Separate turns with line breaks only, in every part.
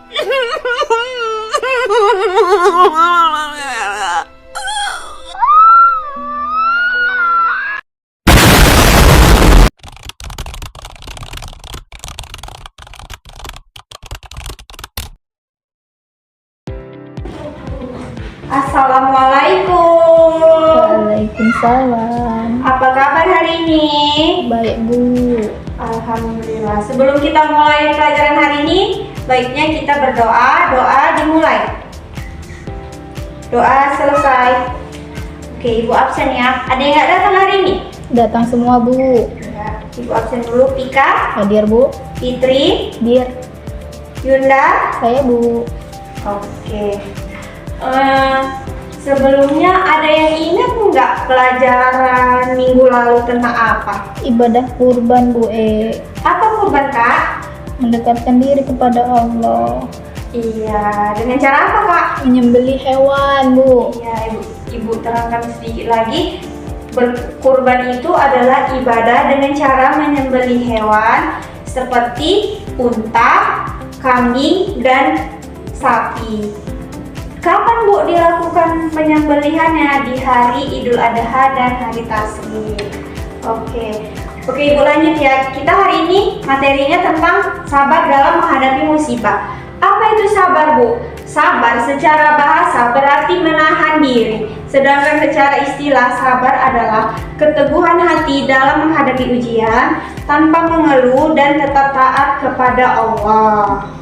Assalamualaikum.
Waalaikumsalam.
Apa kabar hari ini?
Baik, Bu.
Alhamdulillah. Sebelum kita mulai pelajaran hari ini, baiknya kita berdoa. Doa dimulai. Doa selesai. Oke, Ibu absen ya. Ada yang nggak datang hari ini?
Datang semua, Bu.
Ya, Ibu absen dulu. Pika,
Hadir, Bu.
Fitri,
Dir.
Yunda.
Saya, Bu.
Oke. Sebelumnya ada yang ingat nggak pelajaran minggu lalu tentang apa?
Ibadah kurban, Bu.
Apa kurban, Kak?
Mendekatkan diri kepada Allah.
Iya, dengan cara apa, Kak?
Menyembelih hewan, Bu.
Iya, Ibu terangkan sedikit lagi. Berkurban itu adalah ibadah dengan cara menyembelih hewan seperti unta, kambing, dan sapi. Kapan, Bu, dilakukan penyembelihannya? Di hari Idul Adha dan hari Tasyrik. Oke, Ibu lanjut ya. Kita hari ini materinya tentang sabar dalam menghadapi musibah. Apa itu sabar, Bu? Sabar secara bahasa berarti menahan diri. Sedangkan secara istilah sabar adalah keteguhan hati dalam menghadapi ujian tanpa mengeluh dan tetap taat kepada Allah.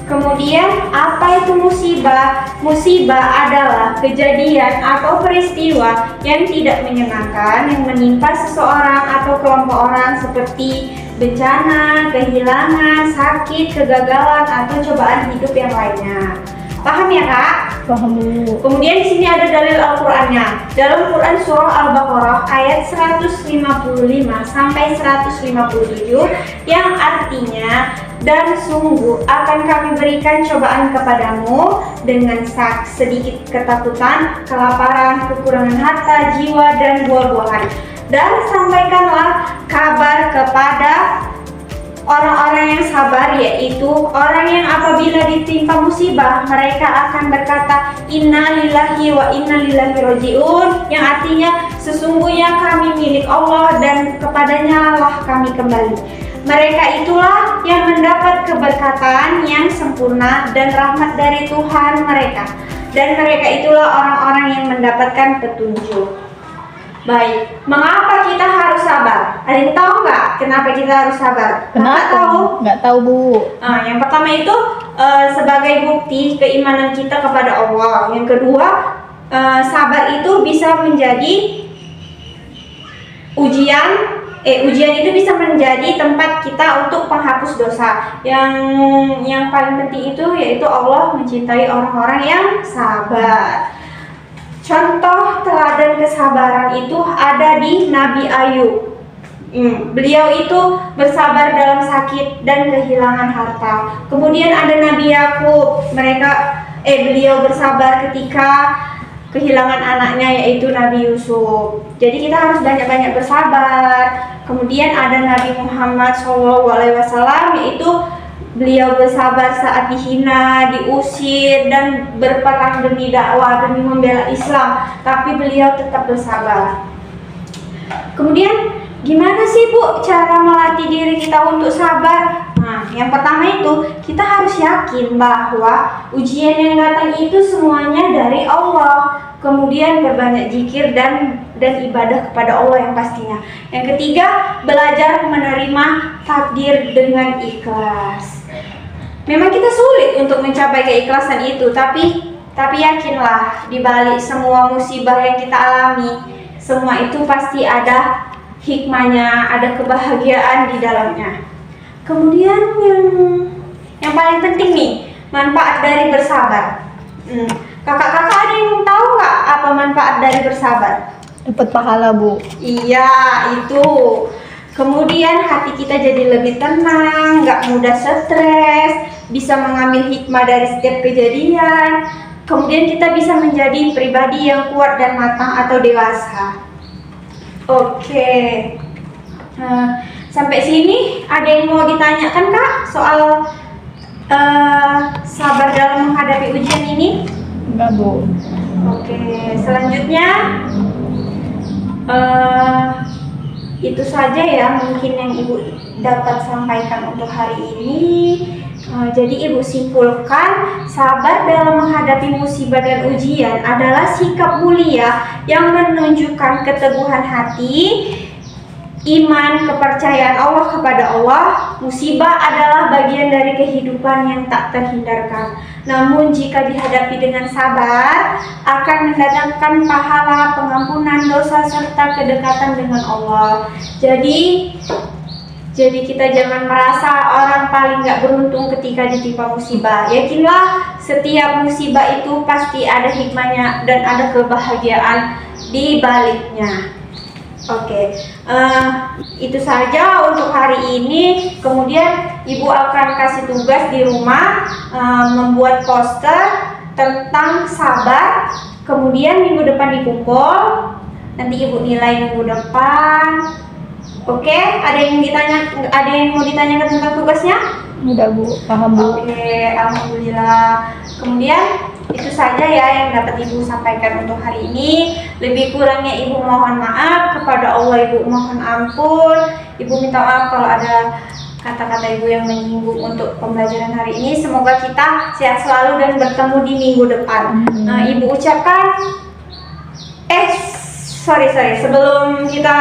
Kemudian, apa itu musibah? Musibah adalah kejadian atau peristiwa yang tidak menyenangkan yang menimpa seseorang atau kelompok orang seperti bencana, kehilangan, sakit, kegagalan, atau cobaan hidup yang lainnya. Paham ya, Kak?
Paham, Bu.
Kemudian di sini ada dalil Al-Qur'annya. Dalam Quran surah Al-Baqarah ayat 155 sampai 157 yang artinya, dan sungguh akan kami berikan cobaan kepadamu dengan sedikit ketakutan, kelaparan, kekurangan harta, jiwa, dan buah-buahan. Dan sampaikanlah kabar kepada orang-orang yang sabar, yaitu orang yang apabila ditimpa musibah mereka akan berkata inna lillahi wa inna ilaihi rajiun, yang artinya sesungguhnya kami milik Allah dan kepadanya lah kami kembali. Mereka itulah yang mendapat keberkatan yang sempurna dan rahmat dari Tuhan mereka, dan mereka itulah orang-orang yang mendapatkan petunjuk. Baik, mengapa kita harus sabar? Ada yang tahu nggak kenapa kita harus sabar?
Kenapa?
Tahu?
Nggak tahu, Bu.
Yang pertama itu sebagai bukti keimanan kita kepada Allah. Yang kedua, sabar itu bisa menjadi ujian itu bisa menjadi tempat kita untuk penghapus dosa. Yang paling penting itu yaitu Allah mencintai orang-orang yang sabar. Contoh teladan kesabaran itu ada di Nabi Ayub. Beliau itu bersabar dalam sakit dan kehilangan harta. Kemudian ada Nabi Yakub. Beliau bersabar ketika kehilangan anaknya, yaitu Nabi Yusuf. Jadi kita harus banyak-banyak bersabar. Kemudian ada Nabi Muhammad SAW, yaitu beliau bersabar saat dihina, diusir, dan berperang demi dakwah, demi membela Islam. Tapi beliau tetap bersabar. Kemudian, gimana sih, Bu, cara melatih diri kita untuk sabar? Nah, yang pertama itu, kita harus yakin bahwa ujian yang datang itu semuanya dari Allah. Kemudian berbanyak zikir dan ibadah kepada Allah yang pastinya. Yang ketiga, belajar menerima takdir dengan ikhlas. Memang kita sulit untuk mencapai keikhlasan itu, tapi yakinlah di balik semua musibah yang kita alami, semua itu pasti ada hikmahnya, ada kebahagiaan di dalamnya. Kemudian yang paling penting nih, manfaat dari bersabar. Kakak-kakak ada yang tahu nggak apa manfaat dari bersabar?
Dapat pahala, Bu.
Iya, itu. Kemudian hati kita jadi lebih tenang, nggak mudah stres, bisa mengambil hikmah dari setiap kejadian. Kemudian kita bisa menjadi pribadi yang kuat dan matang atau dewasa. Oke. Sampai sini ada yang mau ditanyakan, Kak, soal sabar dalam menghadapi ujian ini?
Enggak, Bu.
Oke, selanjutnya itu saja ya mungkin yang Ibu dapat sampaikan untuk hari ini. Jadi Ibu simpulkan, sabar dalam menghadapi musibah dan ujian adalah sikap mulia yang menunjukkan keteguhan hati, iman, kepercayaan Allah kepada Allah. Musibah adalah bagian dari kehidupan yang tak terhindarkan. Namun jika dihadapi dengan sabar, akan mendatangkan pahala, pengampunan dosa, serta kedekatan dengan Allah. Jadi kita jangan merasa orang paling gak beruntung ketika ditimpa musibah. Yakinlah setiap musibah itu pasti ada hikmahnya dan ada kebahagiaan di baliknya. Oke, itu saja untuk hari ini. Kemudian Ibu akan kasih tugas di rumah, membuat poster tentang sabar. Kemudian minggu depan dikumpul, nanti Ibu nilai minggu depan. Oke, ada yang mau ditanyakan tentang tugasnya?
Udah, Bu. Paham, Bu.
Oke, alhamdulillah. Kemudian itu saja ya yang dapat Ibu sampaikan untuk hari ini. Lebih kurangnya Ibu mohon maaf, kepada Allah Ibu mohon ampun. Ibu minta maaf kalau ada kata-kata Ibu yang menyinggung untuk pembelajaran hari ini. Semoga kita sehat selalu dan bertemu di minggu depan. Ibu ucapkan sebelum kita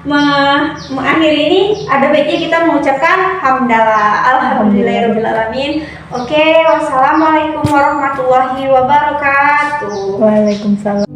mengakhiri ini, ada baiknya kita mengucapkan hamdalah, alhamdulillahirobbilalamin. Oke, wassalamualaikum warahmatullahi wabarakatuh.
Waalaikumsalam.